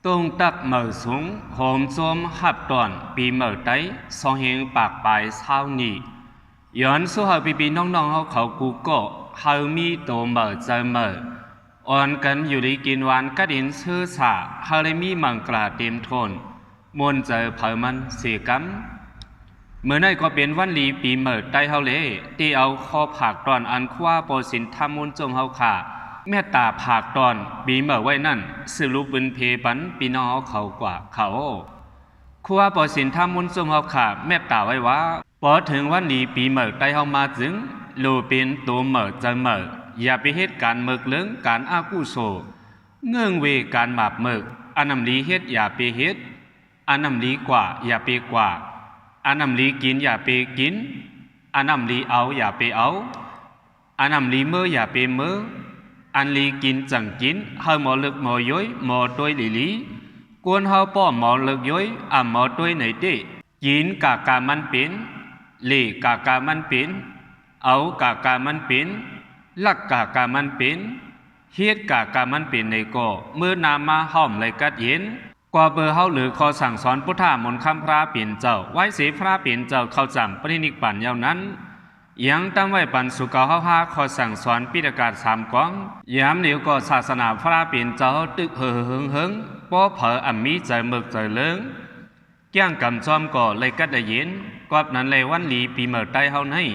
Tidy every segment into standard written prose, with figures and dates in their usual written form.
tung tắc mở xuống hồn xôm hạp toàn bị mở tay so hiện bạc bài sao nhịย้อนสู้หาปีน้องๆเขากูก็เฮามีโตเหม่อเจอเหม่ออ่อนกันอยู่ดีกินหวานกระดินชื่อสาเฮาเลยมีมังกราเต็มทนมวนเจอเผอมันเสียกำเมื่อนั้นก็เป็นวันลีปีเหม่อได้เฮาเลยที่เอาคอผักตอนอันคว้าโปสินทำมุนจมเฮาขาแม่ตาผักตอนปีเหม่อไว้นั่นสรุปเป็นเพปันปีน้องเขากว่าเขาคว้าโปสินทำมุนจมเฮาขาแม่ตาไว้ว่าพอถึงวันนี้ปีเหม่อได้เฮามาถึงโลเป็นตัวเหม่อจะเหม่ออย่าไปเฮ็ดการเมิกเลิงการอากุโสเงื่องเวการหมาบเมิกอันนำลีเฮ็ดอย่าไปเฮ็ดอันนำลีกว่าอย่าไปกว่าอันนำลีกินอย่าไปกินอันนำลีเอาอย่าไปเอาอันนำลีเมื่ออย่าไปเมื่ออันลีกินจังกินเฮาหมอลึกหมอย้อยหมอต้วยลีกวนเฮาป้อหมอลึกย้อยหมอต้วยไหนเด้กินกากามันเป็นเล่กากามันเป็นเอากากามันเป็นลักกากามันเป็นเฮ็ดกากามันเป็นในก็เมื่อนามาห้อมเลยกัดเย็นกว่าเบอร์เฮาหรือขอสั่งสอนพุทธามนต์คำพระเปลี่ยนเจ้าไว้เสพระเปลี่ยนเจ้าเข้าจำปรินิกปัญญานั้นยังตั้งไว้ปันสุกาเฮาหาขอสั่งสอนปิฎกาสามกองยามเหนียวก็ศาสนาพระเปลี่ยนเจ้าตึกเหิงป้อเผออัมมีใจเมึกใจเลิงแก้งกำจอมก่อเลยกัดได้เย็นกอบนั้นเลยวันลีปีเมื่อใต้เฮาให้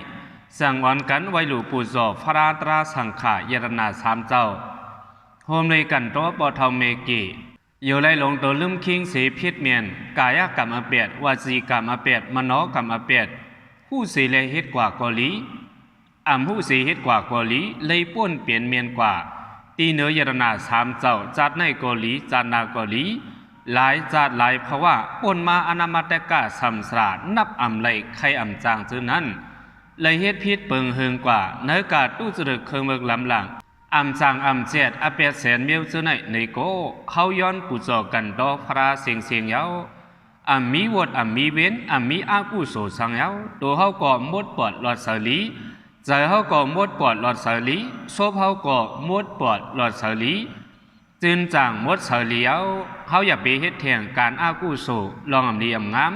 สั่งอ่อนกันไว้หลู่ปู่จอพระราตราสังขายยรนาสามเจ้าโฮมเลยกันโตปอเทาเมกีอยู่ไล่ลงตัวลืมคิงเสพิษเมียนกายกรรมอเปียดวาจีกรรมอเปียดมโนกรรมอเปียดผู้สีเลยเฮ็ดกว่ากอลีผู้สีเฮ็ดกว่ากอลีเลยป้วนเปลี่ยนเมียนกว่าตีเนื้อยรนาสามเจ้าจัดในกอลีจัดนากอลีหลายจัดหลายเพราะว่าป่นมาอนามัตกะสัมสรานับเลยใครจางจื้อนั้นเลยเฮ็ดพิษเปิงเฮิงกว่าเนื้อกาตู้จรึกเคืองเมืองลำหลังจางเจ็ดเปียดแสนเมียวจื้อในโกเฮาย้อนปูจอกันดอพระเสียงเยามีวดมีเว้นมีอากุโสสังเยาตัวเฮาก็มดปอดหลอดสลีใจเฮาก็มดปอดหลอดสลีโซบเฮาก็มดปอดหลอดสลีจึงจางมดเสลียวเฮาอย่าไปเฮ็ดแทงการอากุโสลองดีงาม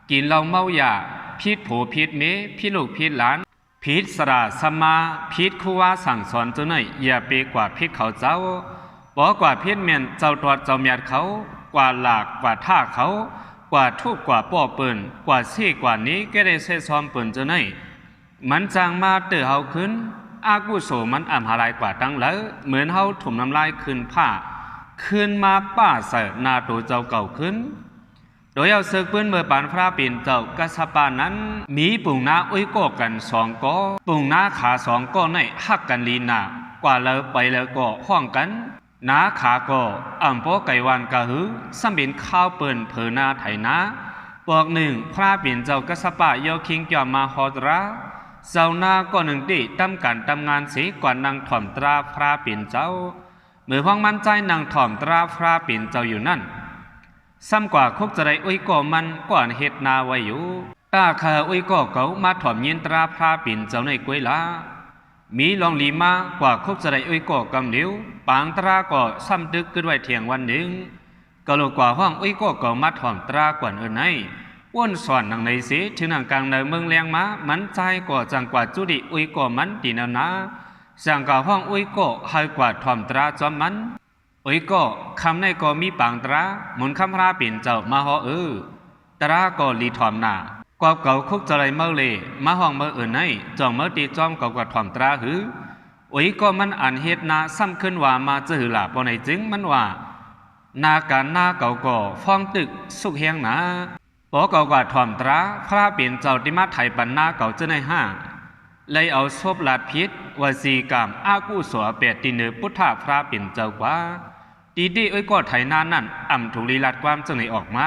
กินเหล้าเมายาพิษโผพิษเมพิษลูกพิษหลานพิษสระสมาพิษคู่ว่าสั่งสอนเจ้าหน่อยอย่าไปกว่าพิษเขาเจ้าบอกกว่าพิษเมียนเจ้าตรวจเจ้าเมียดเขากว่าหลากกว่าท่าเขากว่าทุกกว่าป้อเปิ่นกว่าซี่กว่านี้ก็ได้เสซ้อมเปิ่นเจ้าหน่อยมันจางมาเตือเฮาขึ้นอากุโสมันหาลายกว่าตั้งแล้วเหมือนเฮาถุ่มน้ำลายขึ้นผ้าขึ้นมาป้าเสนาตัวเจ้าเก่าขึ้นโดยเอาเสือปืนเมื่อปานพระปีนเจ้ากัสปานั้นมีปุ่งนาอุ้ยก่อกันสองก้อปุ่งนาขาสองก้อในหักกันลีนากว่าแล้วไปแล้วก็ห้องกันนาขาก็ปอไก่วานกะหือซ้ำเป็นข้าวเปิ่นเผอนาไถนาบอกหนึ่งพระปีนเจ้ากัสปะโยคิงจอมมาฮอดราเจ้านาก็หนึ่งที่ทำการทำงานเสียกว่านางถ่อมตราพระปีนเจ้าเมื่อห้องมั่นใจนางถ่อมตราพระปีนเจ้าอยู่นั่นซ้ำกว่าคุกจะได้อุ้ยก่อมันก่อนเฮ็ดนาไว้อยู่ตาคาอุ้ยก่อเขามาถ่อมยินตราพระปิ่นเจ้าในกวยลามีลองลีมากว่าคุกจะได้อุ้ยก่อกำเหลียวปางตราก็ซ้ำดึกขึ้นไว้เที่ยงวันหนึ่งก็โลกว่าห้องอุ้ยก่อเขามาถ่อมตรากว่าเอินให้ว่นสอนหนังในสีถึงหนังกลางในเมืองเลียงมามันใจก่อจังกว่าจุดิอุ้ยก่อมันตีนานาสั่งก่าห้องอุ้ยก่อให้กว่าถ่อมตราจอมมันอุ้ยก็คำในก็มีปางตราหมุนคำพระเปลี่ยนเจ้ามาฮอตราก็ลีถอมหน้ากว่าเก่าคุกจะไรเมื่อเลยมาห้องเมื่ออื่นให้จองเมื่อตีจอมเก่ากว่าถอมตราหืออุ้ยก็มันอ่านเฮ็ดนาซ้ำขึ้นว่ามาจะหือหล่ะปอในจึงมันว่านาการนาเก่าก่อฟ้องตึกสุกเฮียงนาปอเก่ากว่าถอมตราพระเปลี่ยนเจ้าที่มาไถปันนาเก่าเจ้าในห้าเลยเอาศพลาดพิษวสีกรรมอากุโสเปดตีเนือพุทธพระเปลี่ยนเจ้ากว่าดีอ้ยก็ไถนานั่นถูกลีลาดความจังไหนออกมา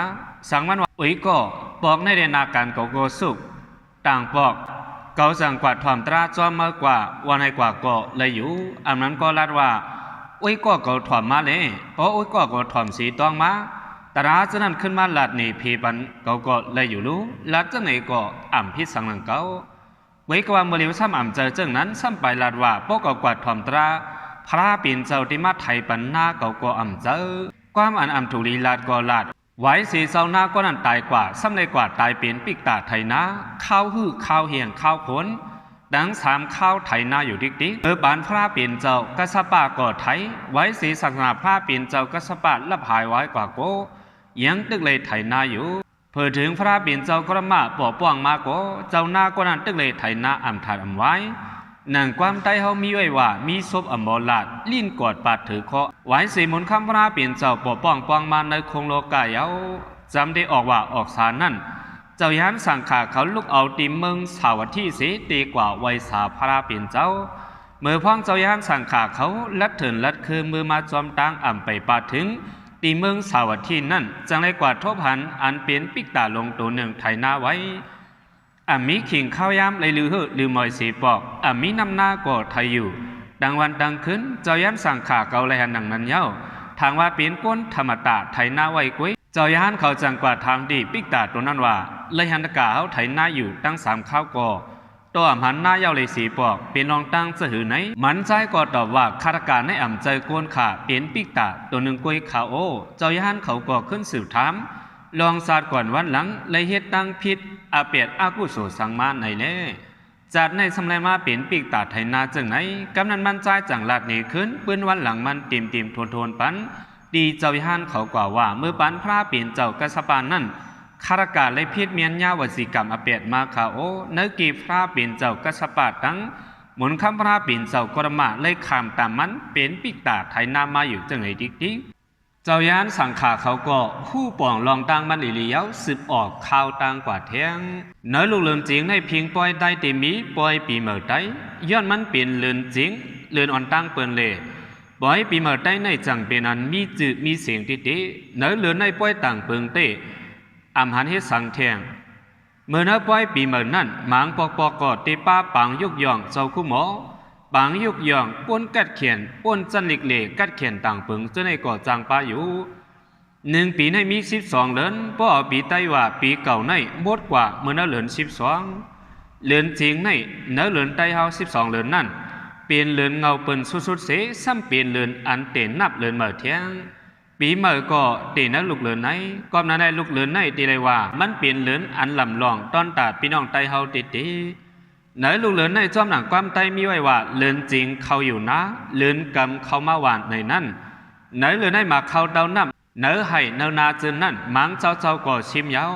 สั่งมันว่าอ้ยก็บอกในเรนาการเก่าโกสุกต่างบอกเก่าสั่งกว่าถ่อมตราจอมมากกว่าวันให้กว่าก็เลยอยู่นั้นก็ลาดว่าอ้ยก็เก่าถ่อมมาเลยเพราะอ้ยก็ถ่อมสีต้องมาตราจะนั่นขึ้นมาลาดนี่พีปันเก่าก็เลยอยู่รู้ลาดจังไหนก็พิษสังหลังเก่าไว้ก็ว่าเมื่อเลี้ยวซ้ำเจอจังนั้นซ้ำไปลาดว่าพวกเก่ากว่าถ่อมตราพระปีนเจ้าที่มาไทยปันนาเก่าก็เจอ ความอันถูลีลาดก็ลาดไว้สีเศร้าหน้าก็นั่นตายกว่าซ้ำเลยกว่าตายเป็นปิกตาไทยนาข้าวหื้อข้าวเหียงข้าวขนดังสามข้าวไทยนาอยู่ดิกบานพระเปลี่ยนเจ้ากัสปะก่อไทยไว้สีศาสนาพระเปลี่ยนเจ้ากัสปะรับหายไว้กว่าโกยังตึกเลยไทยนาอยู่เพื่อถึงพระเปลี่ยนเจ้ากระมาป่อป้องมาโกเจ้าหน้าก็นั่นตึกเลยไทยนาอ่ำถาดอ่ำไว้หนังความใต้เฮามีไว้ว่ามีศพอมลาดลิ้นกอดปาดถือเคาะไว้สีมนคำพระเปลี่ยนเจ้าป่อป้องปองมาในคงโลกายาวจำได้ออกว่าออกสารนั่นเจ้ายันสั่งขาเขาลุกเอาตีเมืองสาวัตที่เสตีกว่าไวสาพระเปลี่ยนเจ้าเมื่อพ้องเจ้ายันสั่งขาเขาลัดเถินลัดคือมือมาจอมตังอ่ำไปปาถึงตีเมืองสาวัตที่นั่นจังไรกว่าทบหันอันเป็นปิกตาลงตัวหนึ่งไถนาไว้มีขิงข้าวยามเลยลือลือมอยสีปอกมีน้ำหน้าก่อไทยอยู่ดังวันดังคืนเจ้ายันสั่งขาเกาเลยหันหนังนั้นเย้าทางว่าเปลี่ยนก้นธรรมตาไทยนาไว้กุ้ยเจ้ายันเขาจังกว่าทางดีปิกตาตัวนั้นว่าเลยหันตะกาเขาไทยนาอยู่ตั้งสามข้าวก่อตัวหันหน้าเย้าเลยสีปอกเป็นรองตั้งจะหือไหนมันใจก็ตอบว่าคาตการในอ่ำใจก้นขาเปลี่ยนปิกตาตัวหนึ่งกุ้ยขาโอเจ้ายันเขาก่อขึ้นสืบถามลองศาสตร์ก่อนวันหลังเลยเฮ็ดตั้งพิษอาเปียดอากุโสสังมาในเล่จัดในสำไรมาเปลี่ยนปีกตาไทยนาจังไหนกำนันมันใจจังลาดหนีขึ้นปืนวันหลังมันเต็มโทนปันดีเจ้าวิหารเขากว่าว่าเมื่อปันพระเปลี่ยนเจ้ากษัตริย์นั่นคารากาเลยพิษเมียนยาวสิกรรมอาเปียดมาขาโอเนื้อกีพระเปลี่ยนเจ้ากษัตริย์ตั้งหมุนคำพระเปลี่ยนเจ้ากรมาเลยขามตามมันเปลี่ยนปีกตาไทยนามาอยู่จังไหนดิเจ้ายานสั่งขาเขาก็ผู้ป่องลองตังมันอิเลียวสืบออกข่าวตังกว่าเทียงเนื้อลูกเลือนจริงในเพียงปล่อยได้เตมีปล่อยปีเมื่อได้ย้อนมันเป็นเลือนจริงเลือนอ่อนตังเปินเล่ปล่อยปีเมื่อได้ในจังเป็นอันมีจืดมีเสียงติเเนื้อเลือนในปล่อยต่างเปิงเต้อำหันให้สังเทียงเมื่อเนื้อปล่อยปีเมื่อนั้นหมางปอกกอดตีป้าปังยุกย่องเจ้าคู่หมอบางยุกย่องป้นกัดเขียนป้นจันลิกเล่กัดเขียนต่างปึงจนในก่อจางปาอยู่1 ปีในมี12 เดือนป้อปีไต้ว่าปีเก่าในหมดกว่าเมื่อเดือน12เดือนจริงในเดือนไต้เฮา12 เดือนนั่นเปลี่ยนเดือนเงาเปิ้นสุดเสซ้ำเปลี่ยนเดือนอันเต็นนับเดือนเมื่อเที่ยงปีเมื่อก็เต็นลูกเดือนไหนก็นั้นได้ลูกเดือนไหนตีเลยว่ามันเปลี่ยนเดือนอันลำลองตอนตาพี่น้องไต้เฮาติไหนลูกเลือนในจอมหนังความไตมีไว้ว่าเลือนจริงเขาอยู่นะเลือนกำเขามาหวานในนั้นไหนเลือนในมาเขาเดาน้ำไหนให้เนนาจืนนั่นมังเจ้าก่อชิมยาว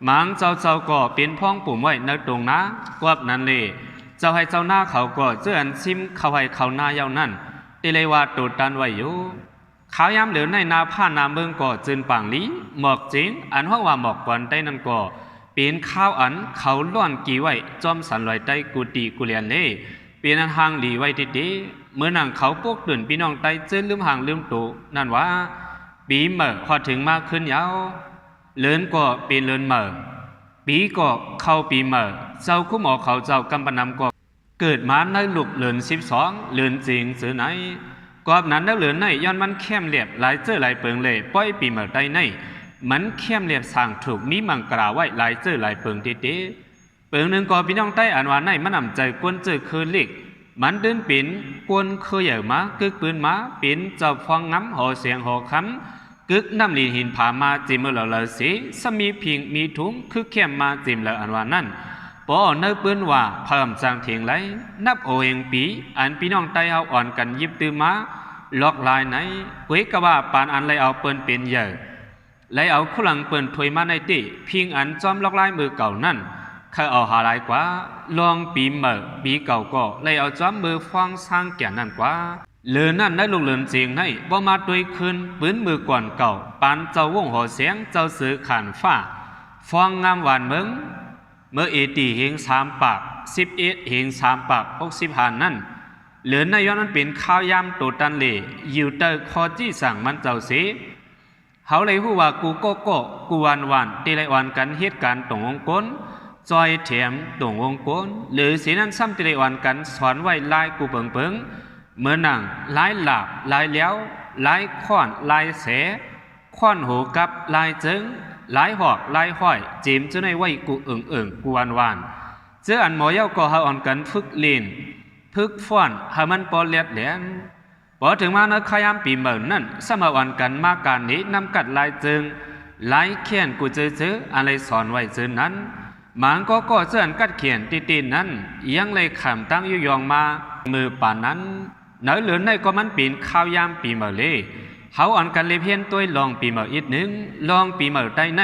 มังเจ้าก่อเป็นพ้องปุ่มไว้ในตรงนะกวบนั้นเลยเจ้าให้เจ้าหน้าเขาก่อเจือนชิมเขาให้เขาหน้ายาวนั่นตีเลยว่าตูดตันไว้อยู่เขาย้ำเหลือในนาผ้านาเมืองก่อจืนปังลีหมอกจริงอันห้องว่าหมอกก่อนได้นั่นก่อเป็นข้าวอันเขาล้วนกี่ไว้จอมสันลอยใต้กุฏิกุเลียนเล่เป็นอันห่างหลีไว้ติเมื่อนังเขาพวกตื่นพี่น้องไต้เจนลืมห่างลืมตูนั่นว่าปีเมื่อพอถึงมาขึ้นยาวเลินก็เป็นเลินเมื่อปีก็เข้าปีเมื่อเจ้าคุ้มอเขาเจ้ากำปนำก็เกิดมาในลูกเลิน12เลินจริงสื่อไหนกอบนั้นแล้วเลินในย้อนมันเข้มเรียบหลายเจอหลายเปิงเล่ป้อยปีเมื่อใต้ในมันเข้มเรียบสั่งถูกมีมังกราไว้หลายเจอหลายเปิงติเปิงหนึ่งก็พี่น้องใต้อันว่าในมันนำใจกวนเจอคือเล็กมันเดินเป็นกวนเคยใหญ่มากึกปืนมาเป็นเจ้าฟองน้ำห่อเสียงห่อคำกึกน้ำลีหินผามาจิมเหล่าสีสมีพิงมีถุงคือเข้มมาจิมเหล่าอันว่านั่นปอเนื้อปืนว่าเพิ่มจางเถียงไรนับโอเองปีอันพี่น้องใต้เอาอ่อนกันยิบตื้อมาล็อกลายไหนเว้กว่าปานอันไรเอาเปิ้นเป็นใหญ่เลยเอาขลังเปิ่นถวยมาในตีพิงอันจอมล็อกลายมือเก่านั่นเคยเอาหาลายกว่าลองปีเมื่อปีเก่าก็เลยเอาจอมมือฟังสร้างแก่นั่นกว่าเลือนั่นได้ลูกเลือนเสียงให้บ่มาด้วยคืนปืนมือก่อนเก่าปานเจ้าวงหอเสียงเจ้าสือขานฟ้าฟองงามหวานเมืองเมื่อตีเฮง3 ปาก11เฮง3 ปาก60 หานนั่นเหลือในย้อนนั้นเป็นข้าวยามตัวตันเล่อยู่เตอคอจี้สั่งมันเจ้าเสเขาเลยพูดว่ากูโกโก้กูวันตีไรวันกันเหตุการณ์ตรงวงกลจอยเถียมตรงวงกลหรือสีนั้นซ้ำตีไรวันกันสอนไว้ลายกูเปิงเมื่อนั่งลายหลาบลายเลี้ยวลายข้อนลายเสข้อนหูกับลายจึงลายหอกลายห้อยจิมจะในไว้กูกูวันเจออันหมอเย้าก็หาอ่อนกันฝึกเล่นฝึกฟ้อนให้มันปอเลียดเหลียน พอถึงมาเนขยามปีเหมือนนั่นสมวันกันมาการนี้นำกัดลายจึงลายเขียนกูเจออะไรสอนไว้จึงนั้นมันก็เสื่อนกัดเขียนตีนั้นยังเลยขำตั้งยุยองมามือป่านนั้นเนื้อเหลือในก็มันปีนข้าวยามปีเหมือเลยเขาอ่อนกันเลยเพี้ยนตัวลองปีเหมืออีกนึงลองปีเหมือได้ใน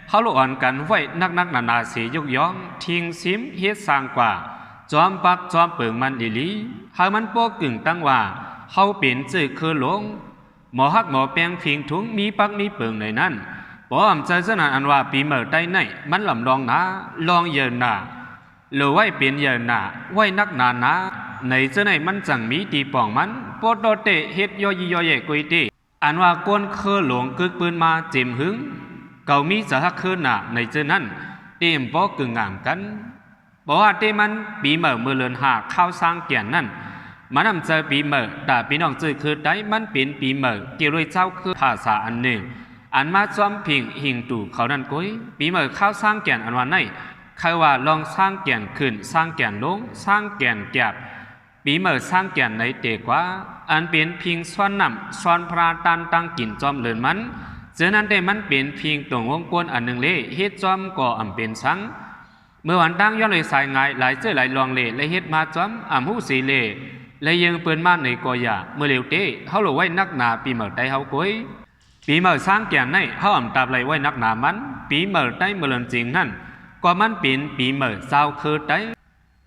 เขาลุอ่อนกันไว้นักนาเสียยุกย้องทิ้งซิมเฮ็ดสร้างกว่าจอมปักจอมเปิงมันดีลีเขามันโป้กึ่งตั้งว่าเขาเป็นจื้อคือหลงหมอฮักหมอแปงพิงทุงมีปักมีเปิงในนั้นป้อมใจสนานอันว่าปีเหมือได้ในมันลำลองนาลองเยินนาหรือไว้เป็นเยินนาไว้นักนานาในเจ้าในมันจังมีตีป่องมันปอดโดเตเฮ็ดย่อยเย่กุยตีอันว่าก้นเคอหลงกึกปืนมาเจ็มหึงเก่ามีจะฮักคืนหนาในเจ้านั้นเต็มป้อกึ่งงามกันบอกว่าเต็มันปีเหมือมือเลือนหาข้าวสร้างเกียนนั่นมันนำเจอปีเหมือแต่ปีน้องจื้อคือได้มันเป็นปีเหมือเกี่ยวด้วยเจ้าคือภาษาอันหนึ่งอันมาจอมพิงหิงตู่เขานั่นกุ้ยปีเหมือข้าวสร้างเกียนอันวันไหนใครว่าลองสร้างเกียนขึ้นสร้างเกียนลงสร้างเกียนแก็บปีเหมือสร้างเกียนในเตกว่าอันเป็นพิงซ้อนนำซ้อนพระตันตั้งกินจอมเลินมันเจอนั้นได้มันเป็นพิงตรงวงกวนอันหนึ่งเล่เฮ็ดจอมก่ออำเป็นสังเมื่อวันตั้งย้อนเลยสายไงหลายเจ้หลายลองเล่และเฮ็ดมาจอมอำหูสีเล่และยังเปิ้นมาในกอยาเมื่อเร็วเต้เขาหลไว้นักหนาปีเหมือได้เฮากุ้ยปีเหมือสร้างเกียนในเขาอำตาบไหลไว้นักหนามันปีเหมือได้เมื่อเลินจริงนั่นก็มันเป็นปีเหมือเจ้าคือได้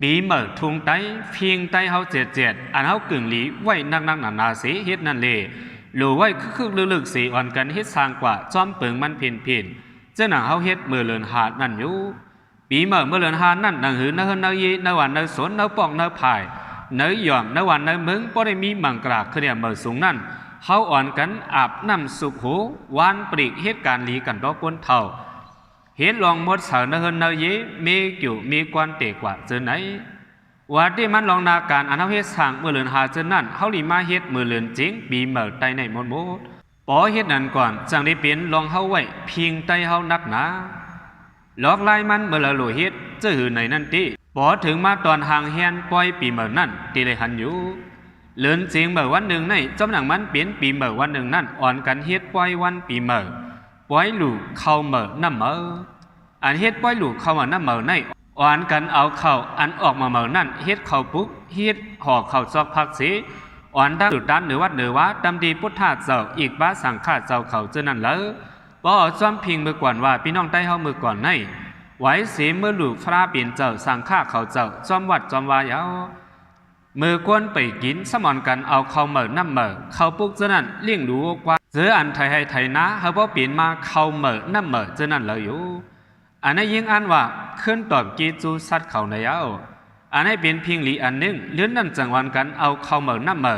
ปีเหมือทุงไตเพียงไตเฮาเจ็ดอันเฮากึ่งหลีไว้นักนาเสียเฮ็ดนั่นเลยหรือไว้คือลึกๆสีอ่อนกันเฮ็ดสร้างกว่าจอมเปิงมันเพียนเจ้าหนังเฮาเฮ็ดมือเลินหาดนั่นอยู่ปีเหมือเลินหาดนั่นหนังหือเนื้อเนื้อยีเนื้อหวานเนื้อสนเนื้อปองเนื้อพายเนื้อหย่อมเนื้อหวานเนื้อมึงบ่ได้มีมังกรากคือเนี่ยมือสูงนั่นเฮาอ่อนกันอาบน้ำสุกหูวานปรีกเฮ็ดการหลีกันดอกก้นเท่าเฮ็ดลองหมดเสาเนื้อเนื้อยีมีกิ่วมีกวนเตกว่าเจอไหนว่าที่มันลองนาการอันเฮาเฮ็ดสร้างมือเลือนหาเจนนั่นเฮาลีมาเฮ็ดมือเลือนจริงปีเหมือไตในหมดปอเฮ็ดนั่นก่อนจังได้เป็นลองเฮาไว้พิงไตเฮานักหนาหลอกลายมันเมื่อละโลเฮ็ดเจ้าหือในนั่นติปอถึงมาตอนห่างแฮนปล่อยปีเหมือนั่นตีเลยหันอยู่เลือนจริงเมื่อวันหนึ่งในจำหนังมันเปลี่ยนปีเหมือวันหนึ่งนั่นอ่อนกันเฮ็ดปล่อยวันปีเหมือปล่อยลูกเข้าเหมือน้ำเหมืออันเฮ็ดปล่อยลูกเข้ามาน้ำเหมือในอ่อนกันเอาเข่าอันออกมาเหมือนั่นเฮ็ดเข่าปุ๊บเฮ็ดห่อเข่าซอกพักเสอ่อนดังสุดด้านเหนือวัดเหนือวะดำดีพุทธาเจ้าอีกบ้าสังฆาเจ้าเขาเจนั่นแล้วบ่จอมพิงมือก่อนว่าพี่น้องใต้เฮามือก่อนในไว้เสียเมื่อลูกฟราเปลี่ยนเจ้าสังฆาเขาเจ้าจอมวัดจอมวายาวมือกวนไปกินสมอนกันเอาเข่าเหมือน้ำเหมือเข่าปุ๊บเจนั่นเลี้ยงดูกว่าเจออันไทยให้ไทยนะเฮาบ่เปลี่ยนมาเข่าเหมือน้ำเหมือเจนั่นแล้วอยู่อันนี้ยิ่งอันว่าขึ้นตอบกีจูสัตว์เขาในเอาอันนี้เป็นเพียงหลีอันหนึ่งเลื่อนนั่นจังวันกันเอาเข้าเหมือน้ำเหมือ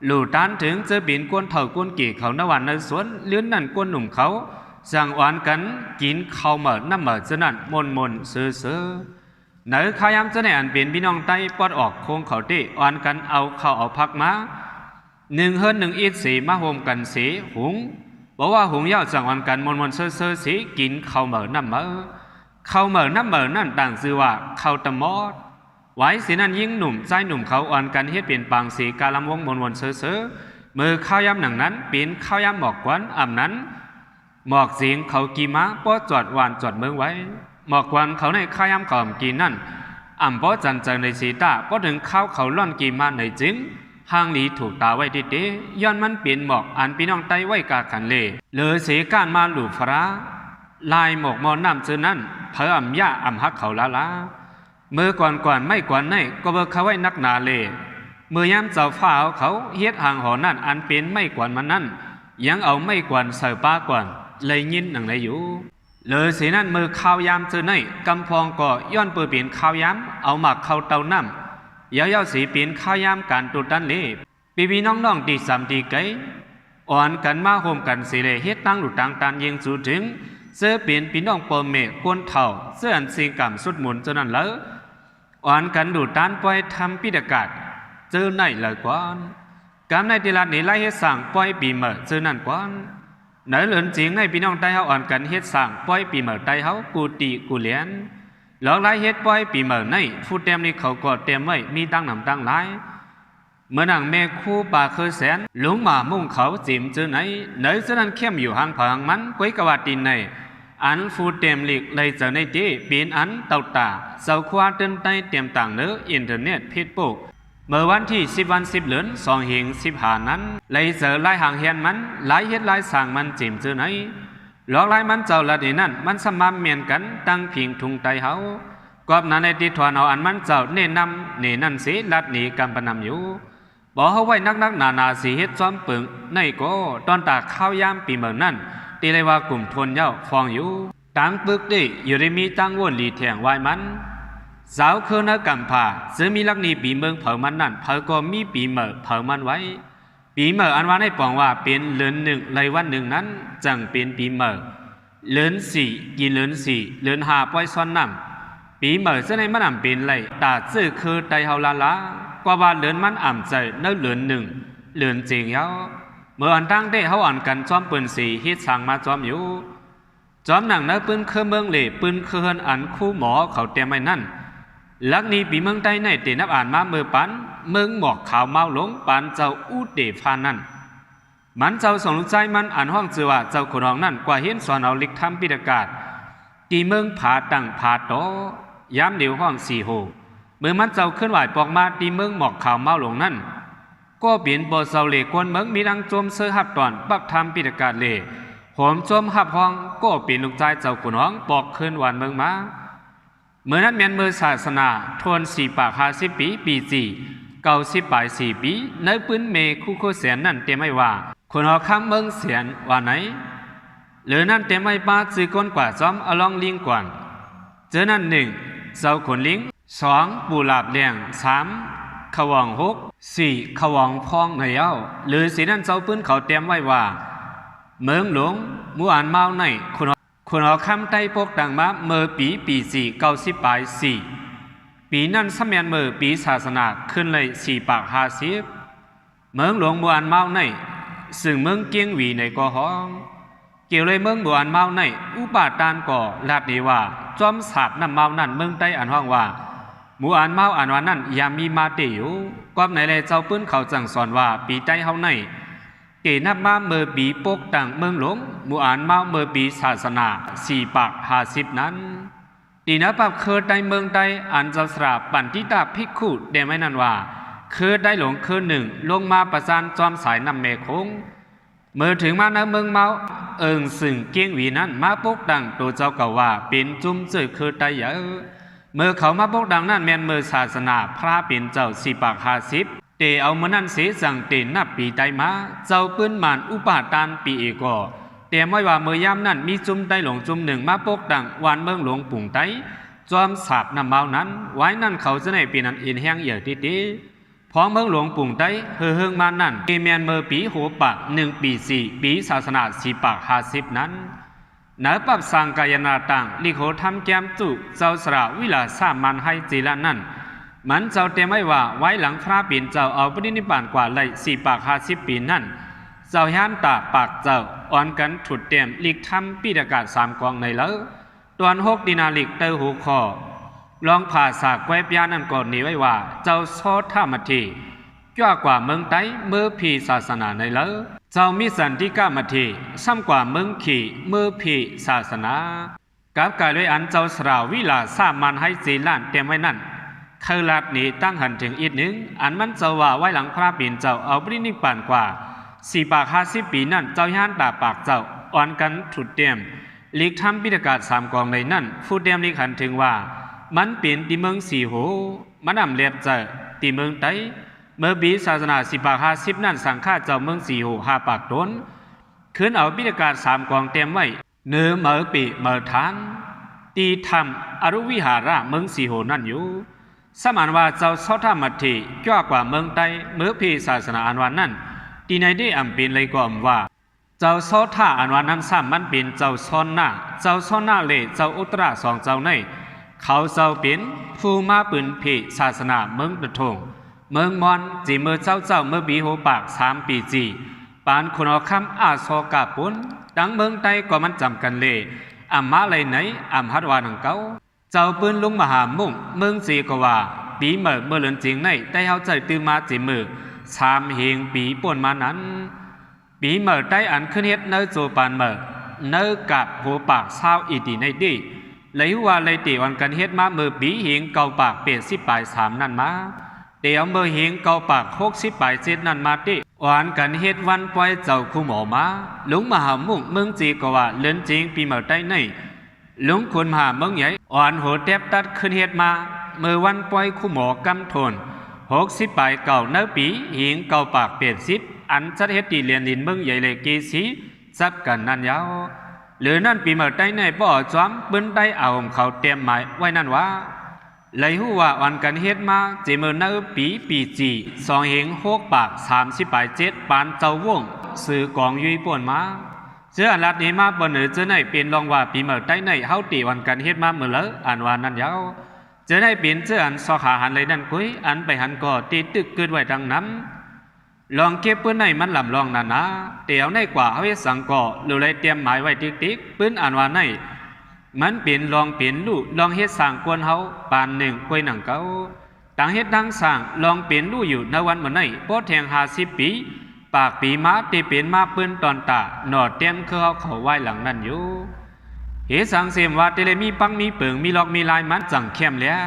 หลู่ตานถึงจะเป็นก้นเถ่าก้นกี่เขาในวันในสวนเลื่อนนั่นก้นหนุ่มเขาจังวันกันกินเข้าเหมือน้ำเหมือจะนั่นมนซื้อไหนขายำจะในอันเป็นพี่น้องไต้ปอดออกโค้งเขาที่อ่อนกันเอาเข้าเอาพักมาหนึ่งเฮิรนหนึ่งอีดสีมาโฮมกันสีหุงบอกว่าหุงยาวจังวันกันมนเซ่อสีกินเข้าเหมือน้ำเหมือเข้าเหมือน้ำเหมือนั่นต่างชื่อว่าเข้าตะมอดไว้สีนั่นยิ่งหนุ่มใจหนุ่มเขาอ่อนกันเฮ็ดเป็นปางสีกาลำวงมนเซ่อมือข้าวยำหนังนั้นเป็นข้าวยำหมอกกวนอ่ำนั้นหมอกเสียงเขากีม้าป้อจอดวานจอดเมืองไว้หมอกกวนเขาในข้าวยำเขากีนั่นอ่ำป้อจันเจอในสีตาป้อถึงข้าวเขาล่อนกีมาในจึงห่างหลีถูกตาไว้ดิย้อนมันเปลี่ยนหมอกอันพี่น้องไต้ไว้กาขันเลเหลือเสียการมาหลู่ฟ้าลายหมอกมอน้ำเจอนั้นเพื่ออ่ำย่าอ่ำฮักเขาละเมื่อก่อนไม่ก่อนในก็เบิกเขาไว้นักหนาเลเมื่อยามเจ้าฟ้าเขาเฮ็ดห่างหอนั่นอันเป็นไม่ก่อนมันนั่นยังเอาไม่ก่อนใส่ป้าก่อนเลยยินหนังไหนอยู่เลยเสียนั่นมือข้าวยามเจอในกำพองก็ย้อนเปิดเปลี่ยนข้าวยามเอาหมักเข้าเตาน้ำยาวสีเปลี่ยนข้าวยามการตุดันเลปีน้องตีสามตีไกอ่อนกันมาโฮมกันสิเลเฮ็ดตั้งหลุดตังตันยิงสู่ถึงเสื้อเปลี่ยนพี่น้องเปิดเมฆก้นเท่าเสื้ออันสิงกำสุดหมุนเจานั้นแล้วอ่อนกันดูดตันปล่อยทำพิธีการเจอไหนเลยกวนกำในติลาดนี้ไล่เฮ็ดสั่งปล่อยปีเหมือเจอนั่นกวนไหนเหลือนจริงในพี่น้องใต้เฮาอ่อนกันเฮ็ดสั่งปล่อยปีเหมือใต้เฮากูตีกูเลี้ยนหลอกไล่เฮ็ดปล่อยปีเหมือในฟูเต็มนี่เขาก็เต็มไว้มีตั้งนำตั้งหลาย เมื่อนางแม่คู่ป่าเคยแสนลงมามุ่งเขาจิมเจอไหนเนยเจอนั้นเข้มอยู่ห่างผางมันก้อยกวาดดินในอันฟูเต็มหลีกเลยเจอในที่เป็นอันเต่าตาเจ้าควาเดินใต้เตรียมต่างเนื้ออินเทอร์เน็ตเพจบุ๊กเมื่อวันที่10 วัน 10 เหลือน2 เหง15นั้นเลยเจอลายห่างเฮียนมันหลายเฮ็ดหลายสั่งมันจิมเจอไหนหลอกลายมันเจ้าละนี่นั่นมันสมามเมียนกันตั้งพิงทุงไตเฮากอบนั้นในที่ทวนเอาอันมันเจ้าเน่นำเน่นั่นสิลัดหนีกำปนำอยู่บอกเขาไว้นักนาสีเฮ็ดซ้อมปึงในก็ตอนตาข้าวยามปีเมืองนั่นตีเลยว่ากลุ่มทนเย้าฟองอยู่ตั้งปึกดิอยู่ได้มีตั้งวนหลีแทงไว้มันสาวคือนกำผาจะมีลักนีปีเมืองเผามันนั่นเผาก็มีปีเมืองเผามันไว้ปีเมืองอันว่าให้ปองว่าเป็นเลือนหนึ่งเลยวันหนึ่งนั้นจังเป็นปีเมืองเลือนสี่กินเลือนสี่เลือนหาปล่อยซ้อนน้ำปีเมืองจะในมันอ่ำเป็นไรตาซื่อคือไตเฮาละกว่าเลือนมันอ่ำใจเนื้อเลือนหนึ่งเลือนจริงเย้าเมื่ออันตั้งได้เขาอ่อนกันจอมปืนสีฮิตสั่งมาจอมอยู่จอมหนังเนื้อปืนเครื่องเมืองเหล่ปืนเครื่องอันคู่หมอเขาเตรียมไว้นั่นลักนี้ปีเมืองใต้ในเตนับอ่านมาเมื่อปันเมืองหมอกขาวเมาหลงปานเจ้าอูเดฟานั่นมันเจ้าสงใจมันอ่านห้องเจือว่าเจ้าขุนห้องนั่นกว่าเห็นสอนเอาลิกทำปิดกาศตีเมืองผาตังผาโตย้ำเดียวห้อง4 โหเมื่อมันเจ้าขึ้นไหวปอกมาตีเมืองหมอกขาวเมาหลงนั่นก็เปลี่ยนบ่เซาเหล่กวนเมืองมีดังโจมเสือหับตอนปักทำปิดกาศเหล่หอมโจมหับห้องก็เปลี่ยนลูกใจเจ้าขุนห้องปอกขึ้นวันเมืองมาเมื่อนั้นเมียนมือศาสนาทวน4 ปาก50 ปีปีจี90 ปลาย4 ปีในปืนเมคู่โคเสียนนั่นเต็มไม่ว่าคนหอคำเมืองเสียนว่าไหนหรือนั่นเต็มไม่ป้าจือก้นกว่าจอมอลองลิงกว่างเจอนั่น1เจ้าขนลิง2ปูหลาบเลี้ยง3ขวอง6 4ขวองพองในเย้าหรือสีนั่นเจ้าปืนเขาเต็มไว้ว่าเมืองหลวงมู่อ่านเมาในคนหอคำใต้พกดังมาเมื่อปี4 90 ปลาย4ปีนั้นสมัยเมื่อปีศาสนาขึ้นเลย4 ปาก50เมืองหลวงมู่อ่านเมาในซึ่งเมืองเกียงหวีในก่อห้องเกี่ยวเลยเมืองมู่อ่านเมาในอุปาทานก่อลาดนี้ว่าจอมสาบน้ำเมานั่นเมืองใต้อ่านห้องว่ามู่อ่านเมาอ่านว่านั่นยามีมาเตอยู่กอบในเลยเจ้าปื้นเขาจังสอนว่าปีใต้เฮาในเกนับมาเมื่อปีปกต่างเมืองหลวงมู่อ่านเมาเมื่อปีศาสนา4 ปาก50นั้นตีนับปับเคยได้เมืองใดอันเจ้าสราปันทิตาภิกขุเดไม่นั่นว่าเคยได้หลงเคยหนึ่งลงมาประสานจอมสายนำเมคงเมื่อถึงมาในเมืองเมาซึ่งเกียงหวีนั้นมาปกดังตัวเจ้าเก่าว่าเป็นจุ่มเจอเคยได้เยอะเมื่อเขามาปกดังนั้นแมนเมื่อศาสนาพระเป็นเจ้า4 ปาก50เตเอาเมื่อนั้นเสียสั่งเตนับปีใดมาเจ้าปืนมานอุปาทานปีเอกเตรียมไว้ว่าเมื่อยามนั้นมีจุ่มได้หลงจุ่มหนึ่งมาปกดังวันเมืองหลวงปุ่งไตจอมสาบนำเมานั้นไว้นั่นเขาจะในปีนั้นอินแห้งเยอะทีพอเมืองหลวงปุ่งไตเฮืองมานั่นเอเมียนเมื่อปีหัวปาก1 ปี 4 ปีศาสนา4 ปาก50นั้นเนื้อปับสังกายนาต่างลิโขทำแกมจุเจ้าสระวิลาสามันให้จีละนั่นมันเจ้าเตรียมไว้ว่าไว้หลังพระปีนเจ้าเอาปรินิพพานกว่าเลย4 ปาก50 ปีนั่นเจ้าย่านตาปากเจ้าอ่อนกันถุดเตรียมลิกทำปีดากาศ3 กองในแล้วตอน6 ดินาลิกเตอหูคอลองผ่าสากแวบยานั่นก่อนนี้ไว้ว่าเจ้าโซธามัทีจ้ากว่าเมืองไต้เมื่อพีศาสนาในแล้วเจ้ามีสันติกามัทีซ้ำกว่าเมืองขี่เมื่อพีศาสนากับกายด้วยอันเจ้าสราวิลาสามันให้จีล้านเตรียมไว้นั่นเคยลาดนี้ตั้งหันถึงอีกหนึ่งอันมันเจ้าว่าไว้หลังพระปีนเจ้าเอาปรินิพพานกว่า4 ปาก50 ปีนั่นเจ้าย่านตาปากเจ้าอ่อนกันถุดเตรียมลิกทำปิฎกาศ3 กองในนั่นผู้เตรียมลิกหันถึงว่ามันเป็นตีเมือง4 โหมันนำเลียบเจอตีเมืองไต้เมื่อปีศาสนา4 ปาก50นั่นสังฆาเจ้าเมือง4 โห5 ปากต้นขึ้นเอาปิฎกาศ3 กองเตรียมไว้เนื้อเมื่อปีเมื่อทานตีธรรมอรุวิหาระเมือง4 โหนั่นอยู่สมานว่าเจ้าโซธามัทธิจ้ากว่าเมืองไต้เมื่อพีศาสนาอันวันนั่นตีในได้อ่ำเป็นเลยก่อมว่าเจ้าโซธาอันวันนั้นซ้ำมันเป็นเจ้าซ้อนหน้าเจ้าซ้อนหน้าเลยเจ้าอุตรา2 เจ้าในเขาเจ้าเป็นผู้มาปืนพีศาสนาเมืองตะทงเมืองมอนจีเมื่อเจ้าเมื่อปีหัวปาก3 ปีจีปานคนเอาคำอาโซกาปุนดังเมืองไต้ก็มันจำกันเลยอ่ำมาเลยไหนอ่ำฮัดวานังเก้าเจ้าปืนลุงมหามุ่งเมืองจีก็ว่าปีเมื่อเลือนจริงในแต่เขาใจตื่นมาจีมือ 3 hiền bí buồn mà nắn bí mở tay ăn khuyên hết nơi dù bàn mở nơi cạp hồ bạc sao ý tỷ này đi lấy hoa lấy tỷ hoàn cần hết má mơ bí hiền cầu bạc biệt xếp bài 3 năn má để ông mơ hiền cầu bạc hốt xếp bài 7 năn má đi hoàn cần hết văn quay giàu khu mổ má lúc mà hầm mụng mừng gì cóว่า lớn chính bí mở tay này lúcคนหาเมืองใหญ่อ่อนหัวแทบตัดขึ้นเฮ็ดมาเมื่อวันปล่อยคู่หมอกำทน60 ปลายเก่าเนื้อปีหิงเก่าปากเปลี่ยนซิบอันจัดเฮ็ดตีเรียนดินเมืองใหญ่เลยกีสีจับกันนั่นยาวหรือนั่นปีเมื่อใดในป่อจ้อมปืนได้เอาเขาเตรียมหมายไว้นั่นว่าเลยหูว่าอ่อนกันเฮ็ดมาเจเมื่อเนื้อปีจี2หิง6 ปาก30 ปลาย7ปานเจ้าวงสื่อกองยุยป่วนมาเจ้าอันรัดนี้มาบนเหนือเจ้าในเป็นรองว่าปีเมื่อใดในเฮาตีวันกันเฮ็ดมาเมื่อเลอ่านว่านั่นยาวเจ้าในเป็นเจ้าอันสอขาหันเลยนั่นกุ้ยอันไปหันก่อตีตึกเกิดไว้ดังนั้นลองเก็บปืนในมันลำลองนั่นนะเตียวในกว่าเฮาสังก่อหรือเลยเตรียมหมายไว้ติ๊กปืนอ่านว่าในมันเป็นลองเป็นลู่ลองเฮ็ดสร้างกวนเฮาปานหนึ่งกุ้ยหนังเก่าต่างเฮ็ดดังสร้างลองเป็นลู่อยู่ในวันเมื่อในพอแทง50 ปีปากปีม้าตีเป็นมาปืนตอนตาหนอดเต็มคือเขาไว้หลังนั่นอยู่เหตุสังเสมว่าเตเลมีปังมีเปิงมีลอกมีลายมันจังเข้มแล้ว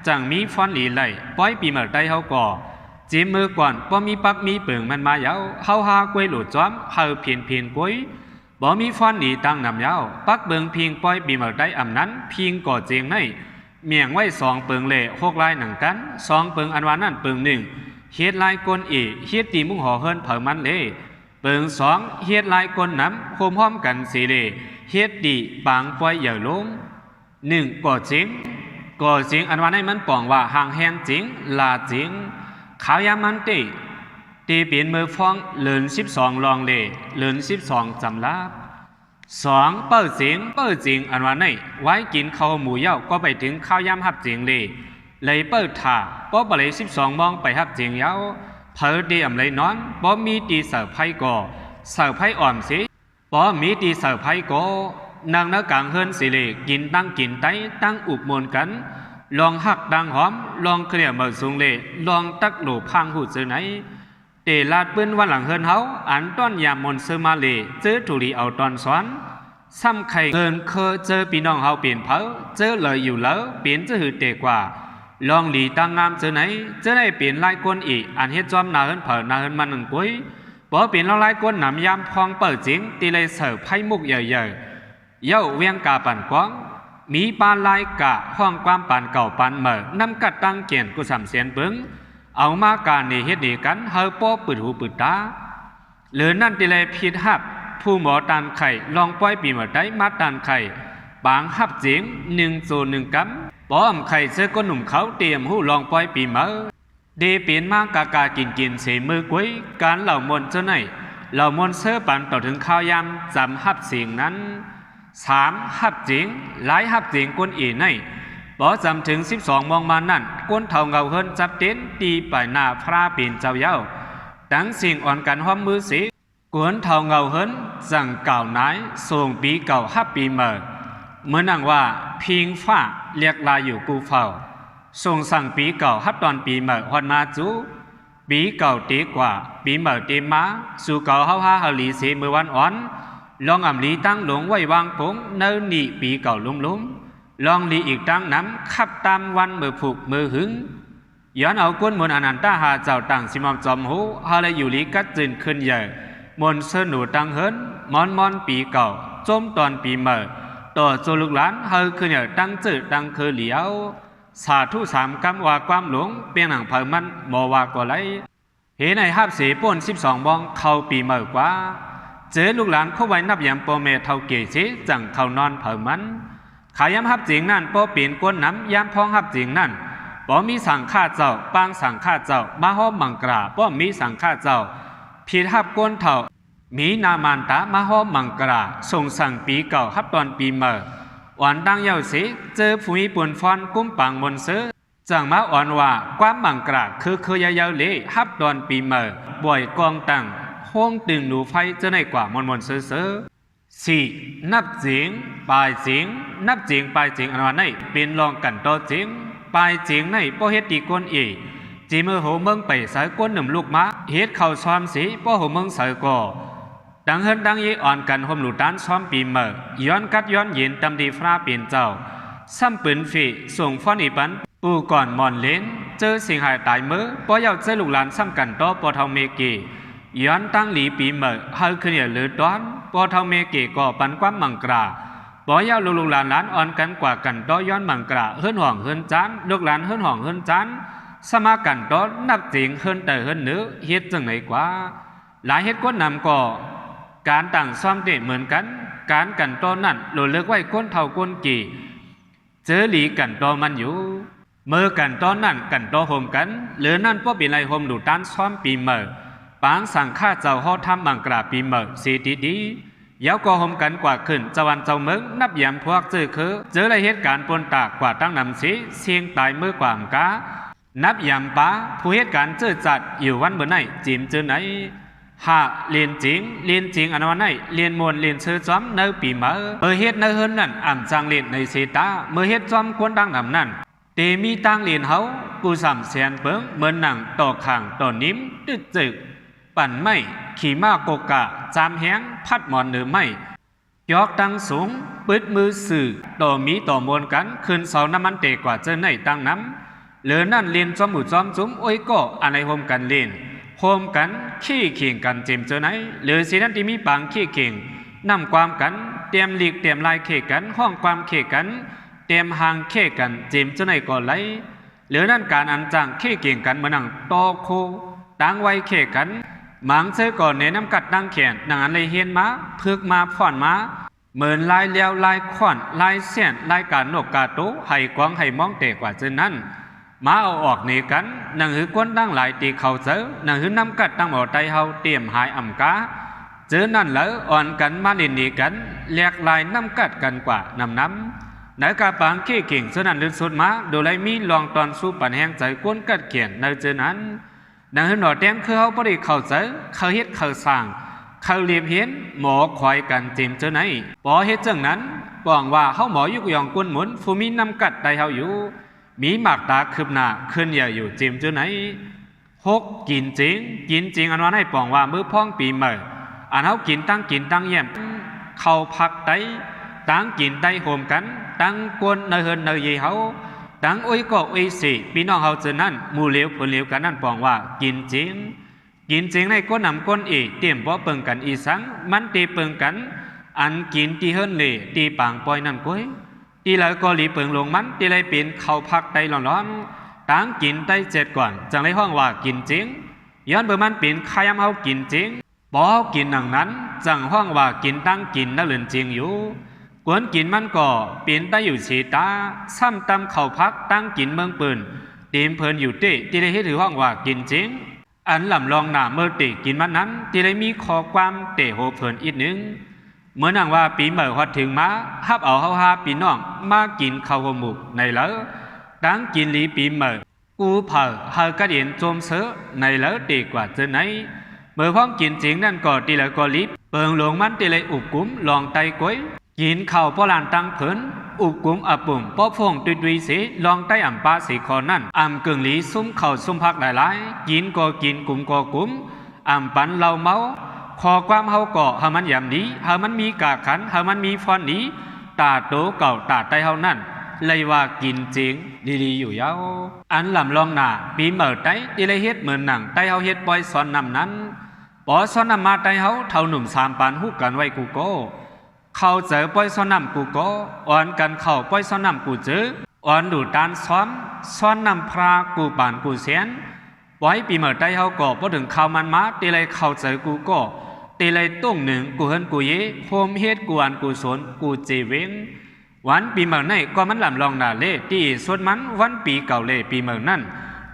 จังมีฟอนหลีไหลปล่อยปีเมื่อใดเฮาก่อจีมือก่อนบ่มีปักมีเปิงมันมายาวเฮาหากวยหลุดจ้อมเฮาเพียนกวยบ่มีฟอนหลีตั้งนำยาวปักเบิงพิงปล่อยปีเมื่อใดอำนั้นพิงก่อเจียงในเมียงไว้2 เปิงเล่6 ลายหนังกัน2 เปิงอันว่านั่นเปิง1เฮ็ดลายกลอีเฮ็ดตีมุงห่อเฮินเผามันเลยเปิง2เฮ็ดลายกลน้ำโคมห้อมกันสีเลเฮ็ดดีบางปล่อยเหย่อลง1ก่อจริงอันว่าในมันป่องว่าห่างแหงจริงลาจริงขาวยามันตีเปลี่ยนมือฟ้องเลิน12ลองเลเลิน12จำลาบ2เปิ้จริงอันว่าในไว้กินข้าวหมูเย่าก็ไปถึงข้าวยามหับจริงเลยเปิดถ่าป้อบเลย12 มองไปหับจริงยาวเพอดีอำเลยนอนป้อมีตีเสิร์ฟไพ่ก่อเสิร์ฟไพ่อ่อมสิป้อมีตีเสิร์ฟไพ่ก่อนางนักกลางเฮินสิเลกินไตตั้งอุบมนกันลองหักดังหอมลองเคลียร์เมื่อสูงเลลองตักหลูพังหูเจอไหนเตลาดปืนวันหลังเฮินเฮาอันต้อนยามมนเซอมาเลเจอถูรีเอาตอนซ้อนซ้ำไข่เงินเคอเจอพี่น้องเฮาเปลี่ยนเผาเจอเลยอยู่แล้วเปลี่ยนจะหือเตกว่าลองหลีตั้งงามเจอไหนเปลี่ยนลายก้นอีอันเฮ็ดจอมนาเฮินเผานาเฮินมันหนึ่งกุ้ยบ่เปลี่ยนลายก้นหนำยามพองเปิดจริงตีเลยเสิร์ฟไพ่มุกใหญ่เย้าเวียงกาปั่นกว้างมีปานลายกะห้องความปั่นเก่าปั่นเหม่อนำกัดตั้งเกียนกุสำเสียนเบิ้งเอามาการนี่เฮ็ดนี่กันเฮาป้อปืดหูปืดตาหรือนั่นตีเลยผิดหับผู้หมอตันไข่ลองปล่อยปีมาได้มาตันไข่บางหับเจียง1 กำป้อมไข่เจอก้นหนุ่มเขาเตรียมหูลองปล่อยปีมาเดเปลี่ยนมากากากินเสมือกุ้ยการเหล่ามนเจ้าไหนเหล่ามนเสื้อปันต่อถึงข้าวยามจำหับเสียงนั้น3หับเจียงหลายหับเจียงก้นอีในป้อจำถึง12 มองมานั่นก้นเท่าเงาเฮินจับเต้นตีไปหน้าพระเป็นเจ้าเย้าตั้งสิ่งอ่อนกันห้อมมือสีกวนเท่าเงาเฮินจังเก่านายส่งปีเก่าหับปีเมื่อนั่งว่าพิงฟ้าเรียกลายอยู่กูเฝ้าส่งสั่งปีเก่าฮับตอนปีเมื่อฮอนมาจูปีเก่าตีกว่าปีเมื่อตีมาสู่เก่าเฮาหาหลีเสมือวันอ่อนลองอ่ำลีตั้งหลงไว้วางผงเนินนี่ปีเก่าลุ่มลองลีอีกตั้งน้ำขับตามวันมือผูกมือหึงย้อนเอาก้นมนอนันตาหาเจ้าต่างสิมอมจอมหูฮาเลยอยู่ลีกัดจืนขึ้นใหญ่มนเสนูตังเฮินมอนปีเก่าจมตอนปีเมื่อต่อโจลูกหลานเฮาคือเนี่ยตั้งจืดตั้งคือเหลียวสาธุ3 กำว่าความหลงเปียงหนังเผามันบ่ว่าก็ไรเห็นในหับเสป่น12 มองเข้าปีเมื่อกว่าเจอลูกหลานเข้าไว้นับยามโปเมเท่าเกศจังเข้านอนเผามันขายามหับจริงนั่นป้อเปลี่ยนก้นน้ำยามพองหับจริงนั่นป้อมีสังฆาเจ้าปางสังฆาเจ้ามาห้อมมังกราป้อมีสังฆาเจ้าผิดหับก้นเท่ามีนามันตามาห้อมมังกราส่งสั่งปีเก่าหับตอนปีเมื่อวันดังเย้าเสเจอผู้มีปุ่นฟอนกุ้มปังมนเสือจังมาอ่อนว่าความมังกราคือยาวๆเลยหับตอนปีเมื่อบ่อยกองตั้งห้องตึงหนูไฟจะในกว่ามนเสือ4นับเจียงปลายเจียงนับเจียงปลายเจียงอันว่าในเป็นรองกันต่อเจียงปลายเจียงในป้อเฮ็ดตีก้นอี จีมือหูเมืองไปสายก้นหนุ่มลูกม้าเฮ็ดเข่าซ้อมสีป้อหูเมืองสายก่อดังเฮินดังยีอ่อนกันห่มหลุดด้านซ้อมปีเมื่อย้อนกัดย้อนเย็นตำดีฟ้าเปลี่ยนเจ้าซ้ำปืนฝีส่งฟ้อนอีปันปูก่อนมอนเลนเจอสิ่งหายตายมือป้อยาวเจอลูกหลานซ้ำกันต่อปอเทาเมกีย้อนตั้งหลีปีเมื่อเฮาขึ้นเหนือหรือด้อนปอเทาเมกีก่อปันความมังกราป้อยาวลูกหลานอ่อนกันกว่ากันต่อย้อนมังกราเฮิรนห่องเฮิรนจานลูกหลานเฮิรนห่องเฮิรนจานสมากันต่อนับจริงเฮิรนแต่เฮิรนเนื้อเฮ็ดจังไหนกว่าหลายเฮ็ดก้นนำก่อการต่างซ้อมเตะเหมือนกันการกันต่อนั่นโหลเลิกไว้ก้นเท่าก้นกี่เจอหลีกันต่อมันอยู่เมื่อกันต่อนั่นกันต่อโฮมกันหรือนั่นป้อปีไรโฮมดูด้านซ้อมปีเมื่อปางสั่งข้าเจ้าห่อทำมังกราปีเมื่อสีดีเย้าก็โฮมกันกว่าขึ้นเจ้าวันเจ้าเมืองนับยามพวกเจอคือเจอไรเหตุการณ์ปนตากกว่าตั้งนำสีเสียงตายเมื่อกว่าอังกานับยามป้าผู้เหตุการณ์เจอจัดอยู่วันเมื่อไหนจิมเจอไหนหาเรียนจริงอันวันไหนเรียนมวลเรียนเชื่อจอมเนื้อปีเมื่อเหตุเนื้อเฮินนั่นอ่ำจังเรียนในเสตาเมื่อเหตุจอมควรดังนำนั่นเตมีตั้งเรียนเฮากูสามเสียนเปิ้งเหมือนหนังต่อข่างต่อนิ้มตึกจึกปั่นไม่ขี่ม้าโกกะจามแห้งพัดหมอนหรือไม่ยอกตั้งสูงปืดมือสื่อต่อมีต่อมวลกันคืนเสาน้ำมันเตกว่าเจอในตั้งน้ำเหลือนั่นเรียนจอมหมู่จอมจุ้มโอ้ยก็อะไรโฮมกันเรียนโฮมกันขี้เข่งกันเจมเจอไหนหรือสินั้นที่มีปางขี้เข่งนำความกันเตรียมหลีกเตรียมลายเข่กันห้องความเข่กันเตรียมหางเข่กันเจมเจอไหนก่อนไหลหรือนั่นการอันจังขี้เข่งกันเหมือนหนังโตโคตั้งไว้เข่กันหมังเจอก่อนเนน้ำกัดตั้งแขนหนังอันเลยเฮียนมาพึกมาผ่อนมาเหมือนลายเลี้ยวลายขวัญลายเสียนลายการนกกาโตให้กวางให้มองเตะกว่าเจนนั้นมาเอาออกหนีกันหนังหือก้นตั้งหลายตีเขาเจอหนังหือน้ำกัดตั้งหมอไตเฮาเตรียมหายอ่ำกาเจอนั่นแล้วอ่อนกันมาเล่นหนีกันแหลกลายน้ำกัดกันกว่านำในกาปังขี้เก่งเจอนั่นลึกสุดมาโดยไรมีลองตอนสู้ปันแห้งใจก้นกัดเขียนในเจอนั้นหนังหือหนอแดงคือเขาบริเขาเจอเขาเฮ็ดเขาสั่งเขาเรียบเห็นหมอคอยกันเจมเจอไหนปอเฮ็ดจังนั้นปองว่าเขาหมอยุกยองก้นหมุนฟูมีน้ำกัดได้เฮาอยู่มีหมากตาคืบหน้าขึ้นอย่าอยู่เจมเจอไหนหกกินจริงอันวันให้ปองว่ามือพ้องปีเมื่ออันเขากินตั้งเยี่ยมเข้าพักไตตั้งกินไตโฮมกันตั้งกวนเนยเฮินเนยยีเขาตั้งอุ้ยก็อุ้ยสิพี่น้องเขาเจอนั่นมูเลี้ยวผลเลี้ยวกันนั่นปองว่ากินจริงในก้นนำก้นอีเตรียมบ่เปิงกันอีสังมันตีเปิงกันอันกินตีเฮินเลยตีปางปอยนั่นก้อยตีแล้วก็หลีเปิงลงมันตีเลยเป็นเข้าพักไตร้อนตั้งกินไตเจ็ดก่อนจังเลยห้องว่ากินจริงย้อนเบอร์มันเป็นขยำเขากินจริงบ่กินหนังนั้นจังห้องว่ากินตั้งกินนั่นเลื่อนจริงอยู่กวนกินมันก็เป็นไตอยู่ชีตาซ้ำตำเข้าพักตั้งกินเมืองปืนเต็มเพลินอยู่เต้ตีเลยให้ถือห้องว่ากินจริงอันลำลองหน้าเมื่อติกินมันนั้นที่ได้มีข้อความเตะโหเพิ่นอีกนึงเมื่อนางว่าปีเมื่อฮอดถึงมาฮับเอาเฮาหาปีน้องมากินข้าวหมูในเลอตั้งกินลีปีเมื่อกูเผอเฮากระเดียนโจมเสือในเลอดีกว่าเจอไหนเมื่อพ้องกินจริงนั่นก็ตีแล้วก็ลิบเปิงหลวงมันตีเลยอุบกุ้มลองไตก้อยกินข้าวป้อลานตั้งเพิ่นอุบกุ้มอับปุ่มป้อฟงตุยสีลองไตอ่ำปลาสีคอนั่นอ่ำกึ่งหลีซุ้มเข่าซุ้มพักหลายกินก็กินกุ้มก็กุ้มอ่ำปันเหล้าเมาขอความเฮาก่อเฮามันยำนี้เฮามันมีกาขันเฮามันมีฟอนนี้ตาโตเก่าตาไตเฮานั่นเลยว่ากินจริงดีอยู่ยาวอันลำลองหน้าปีเมื่อไตที่เลยเฮ็ดเหมือนหนังไตเฮาเฮ็ดปอยซ้อนนำนั้นปอซ้อนนำมาไตเฮาเท่าหนุ่มสามปานฮู้กันไว้กูโกเขาเจอป้อยซ้อนนำกูโกอ่อนกันเข้าป้อยซ้อนนำกูเจออ่อนดูดานซ้อนนำพรากูปานกูเสียนปอยปีเมื่อไตเฮาก็พอถึงข่าวมันมาตีเลยเข้าเจอกูก็ตีเลยตุ้งหนึ่งกูเฮินกูเย่โฮมเฮ็ดกูอันกูสนกูเจเว้นวันปีเมื่อไหนก็มันลำลองนาเล่ตีส่วนมันวันปีเก่าเล่ปีเมื่อนั่น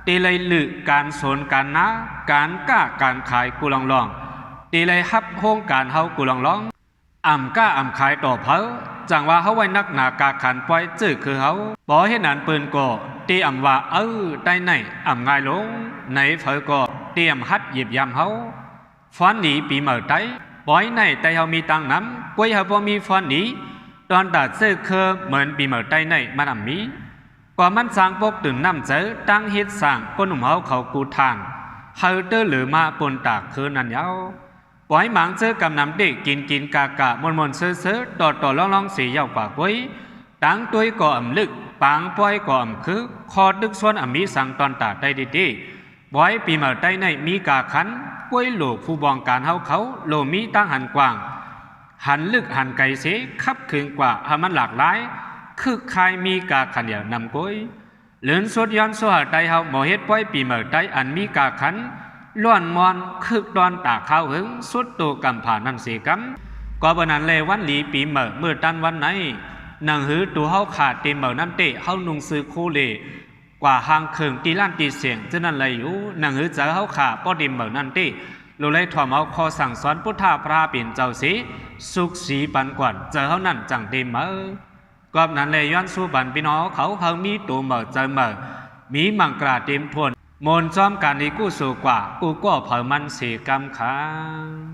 ตีเลยลือการสนการนะการกล้าการขายกูลองตีเลยฮับโฮงการเฮากูลองอ่ำก้าอ่ำขายต่อเผาจังว่าเฮาไว้นักหนากาขันปล่อยจื้อคือเฮาบ่เฮ็ดนั้นปืนก็ตีอ่ำว่าได้ไหนอ่ำง่ายลงไหนเผอก็เตรียมฮัดหยิบยำเฮาฟ้อนหนีปีเมื่อไตปล่อยในแต่เฮามีตังน้ำกวยเฮาบ่มีฟ้อนหนีตอนตัดซื้อคือเหมือนปีเมื่อไตในมันอ่ำมีก กว่ามันสร้างปกตึงน้ำเจอตั้งเฮ็ดสร้างก้นหนุ่มเฮาเขากูทานเฮาเตอหรือมาปนตากคืนนั้นยาวปล่อยหมังเจอกำนำเด็กกินกากะมนเสือต่อล่องสียาวกว่าก้อยตั้งตัวก่ออำลึกปางปล่อยก่ออำคือคอดึกส่วนอมีสังตอนตาได้ดีๆบ่อยปีเมื่อใต้ในมีกาขันก้วยโหลผู้บองการเฮาเขาโลมีตั้งหันกว้างหันลึกหันไกลเสขับคืนกว่าหามันหลากหลายคือใครมีกาขันเดียวนำก้อยเหลือนสุดย้อนสหไตเฮาหมอเฮ็ดป้อยปีเมื่อใต้อันมีกาขันล้วนมอนคือดอนตาข้าวหึงสุดโตกำผ่านั่นเสกำก็บนั้นเลยวันหลีปีเมื่อตันวันไหนหนังหือตัวเฮาขาดเต็มเมื่อนั้นเตะเฮานุงซื้อโคเลกว่าหางเคิงตีล้านตีเสียงฉะนั้นเลยอยู่หนังหือเจอเฮาขาป้อเต็มเมื่อนั้นเตะโลเลยถ่อมเอาคอสั่งสอนพุทธาพระเป็นเจ้าสีสุขสีปันกวนเจอเฮานั่นจังเต็มเมื่อกอบนั้นเลยย้อนสู้บันพี่น้องเขาเฮามีตัวเมื่อเจอเมื่อมีมังกราเต็มทวนมนจอมการนี้กู้สู่กว่ากูก็เผามันเสกรรมค้าง